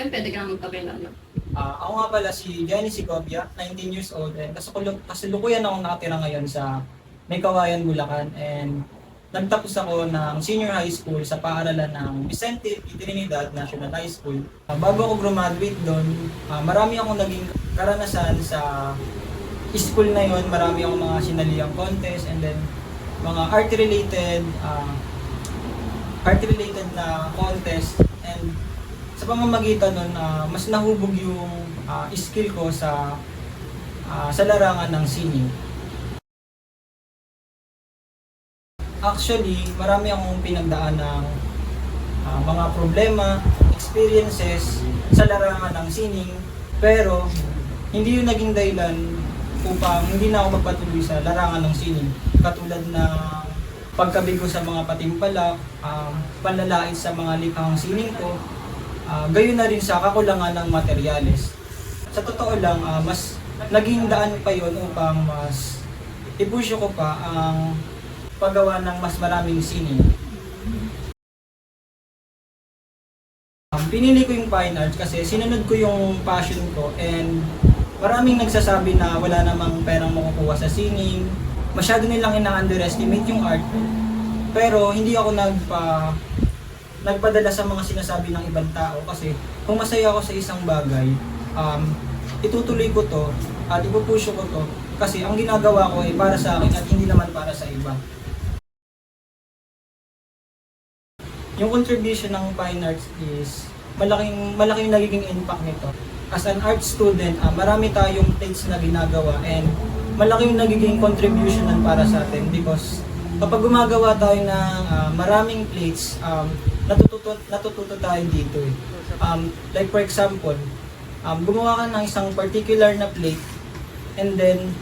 ngayon, pwede ka na magpakilala. Ako nga pala si Jenny Segovia, 19 years old, and kasalukuyan akong nakatira ngayon sa May Kawayan, Bulacan, and nagtapos ako ng senior high school sa paaralan ng Vicente P. Trinidad National High School. Bago ako graduate doon, marami akong naging karanasan sa school na yon. Marami akong mga sinaliang contest, and then mga art-related na contest, and sa pamamagitan nun, mas nahubog yung skill ko sa larangan ng sining. Actually, marami akong pinagdaan ng mga problema, experiences sa larangan ng sining, pero hindi yun naging dahilan upang hindi na ako magpatuloy sa larangan ng sining. Katulad ng pagkabigo sa mga patimpalak, panlalait sa mga likhang sining ko, gayon na rin sa kakulangan ng materyales. Sa totoo lang, mas naging daan pa yon upang mas ipusyo ko pa ang paggawa ng mas maraming sining. Pinili ko yung fine arts kasi sinunod ko yung passion ko, and maraming nagsasabi na wala namang perang makukuha sa sining. Masyado nilang ina-underestimate yung art. Pero hindi ako nagpadala sa mga sinasabi ng ibang tao, kasi kung masaya ako sa isang bagay, itutuloy ko to at ipupusyo ko to kasi ang ginagawa ko ay para sa akin at hindi naman para sa iba. Yung contribution ng fine arts is malaking nagiging impact nito. As an art student, marami tayong plates na ginagawa, and malaking nagiging contribution nun para sa atin, because kapag gumagawa tayo ng maraming plates, natututo tayo dito eh. Like for example, gumawa ka ng isang particular na plate, and then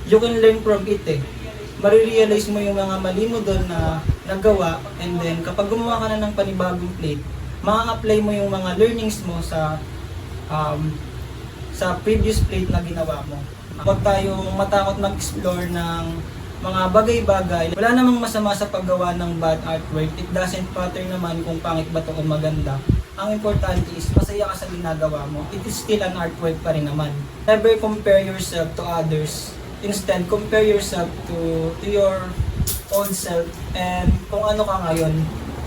you can learn from it eh. Marirealize mo yung mga mali mo doon na nagawa, and then kapag gumawa ka na ng panibagong plate, ma-apply mo yung mga learnings mo sa previous plate na ginawa mo. Huwag tayong matakot mag-explore ng mga bagay-bagay. Wala namang masama sa paggawa ng bad artwork. It doesn't matter naman kung pangit ba ito o maganda. Ang importante is masaya ka sa ginagawa mo. It is still an artwork pa rin naman. Never compare yourself to others. Instead, compare yourself to your own self and kung ano ka ngayon.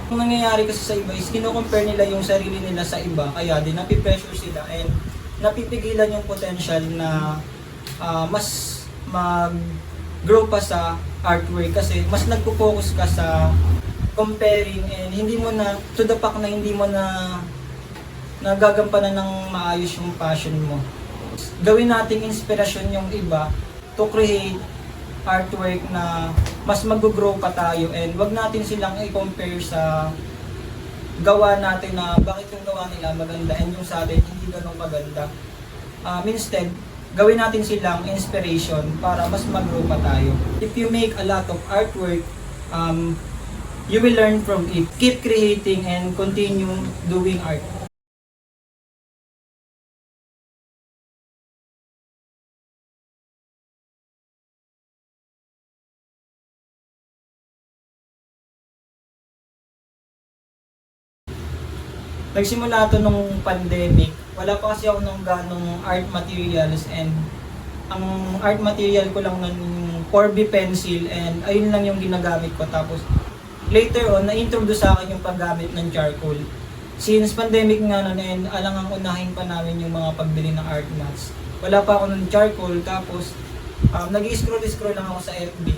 Kung nangyayari kasi sa iba is kino-compare nila yung sarili nila sa iba, kaya din napipressure sila and napipigilan yung potential na mas mag-grow pa sa artwork, kasi mas nagpo-focus ka sa comparing, and hindi mo na, to the fact na hindi mo na nagagampanan ng maayos yung passion mo. Gawin nating inspirasyon yung iba to create artwork na mas mag-grow pa tayo, and wag natin silang i-compare sa gawa natin na bakit yung gawa nila maganda and yung sa atin hindi ganun maganda. Instead, gawin natin silang inspiration para mas mag-grow pa tayo. If you make a lot of artwork, you will learn from it. Keep creating and continue doing art. Nagsimula ito nung pandemic. Wala pa kasi ako ng ganong art materials, and ang art material ko lang ng 4B pencil, and ayun lang yung ginagamit ko. Tapos later on, na-introduce sa akin yung paggamit ng charcoal. Since pandemic nga nun, and alangang unahin pa namin yung mga pagbili ng art mats. Wala pa ako ng charcoal, tapos nag-scroll lang ako sa FB.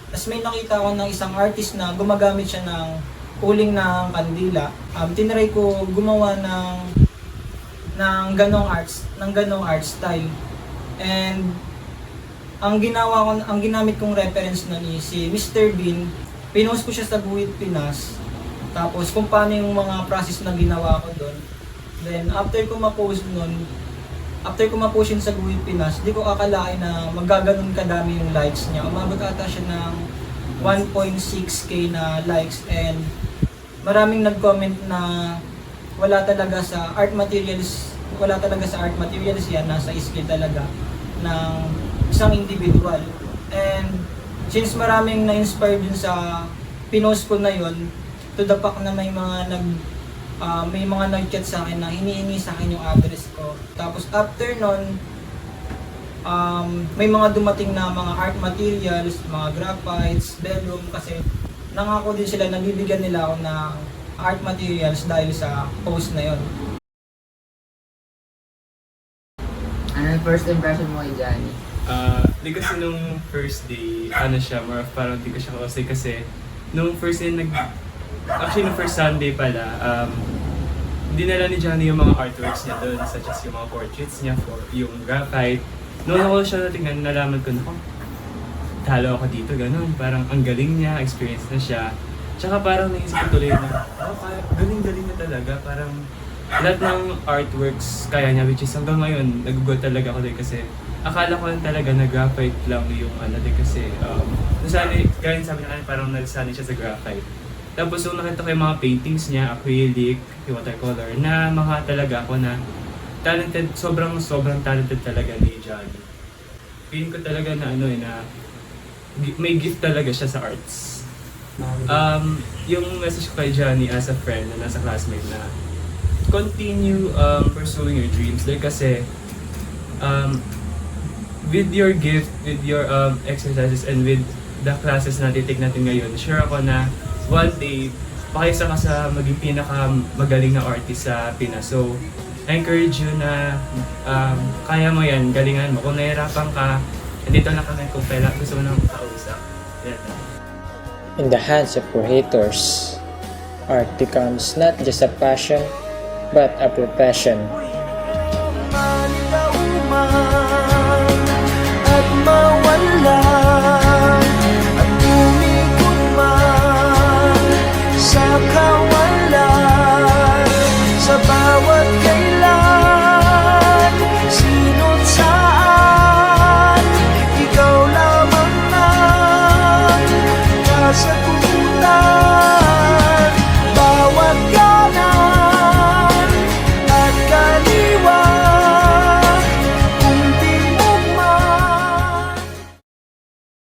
Tapos may nakita ako ng isang artist na gumagamit siya ng uling ng kandila. Tinry ko gumawa ng ganong art style. And ang ginamit kong reference nun is si Mr. Bean. Pinost ko siya sa Guhit Pinas. Tapos kung paano yung mga process na ginawa ko doon. Then after ko ma-post yun sa Guhit Pinas, di ko akalain na magaganon kadami yung likes niya. Umabot ata siya ng 1.6k na likes, and maraming nag-comment na wala talaga sa art materials yan, nasa skill talaga ng isang individual. And since maraming na-inspired dun sa pinost ko na yon, to the fact na may mga may mga nag-chat sa akin na hinihingi sa akin yung address ko. Tapos after nun, may mga dumating na mga art materials, mga graphites, vellum, kasi nangako din sila, nabibigyan nila ako ng art materials dahil sa post na yon. Ano yung first impression mo kay Johnny? Di kasi nung first day, ano siya, more of parang di ko siya kasi nung first day actually nung first Sunday pala, dinala ni Johnny yung mga artworks niya doon, such as yung mga portraits niya, for yung graphite. Noon ako siya natingnan, nalaman ko na, talo ako dito, ganun. Parang ang galing niya, experience na siya. Tsaka parang naisip ko tuloy na, galing-galing na talaga. Parang lahat ng artworks kaya niya, which is hanggang ngayon, nagugot talaga ako din kasi akala ko lang talaga na graphite lang yung ano din kasi nasanay, gaya sabi niya parang nasanay siya sa graphite. Tapos nung nakita ko yung mga paintings niya, acrylic, yung watercolor, na mga talaga ako na talented, sobrang talented talaga ni Johnny. Feeling ko talaga na na may gift talaga siya sa arts. Yung message ko kay Johnny as a friend na nasa classmate na continue pursuing your dreams. Like kasi with your gift, with your exercises and with the classes na titig natin ngayon, sure ako na one day pakaisa ka sa maging pinaka magaling na artist sa Pinas. So I encourage you na kaya mo yan, galingan mo. Kung nahihirapan ka, nandito lang kami kung gusto mo nang kausap. In the hands of your haters, art becomes not just a passion, but a profession.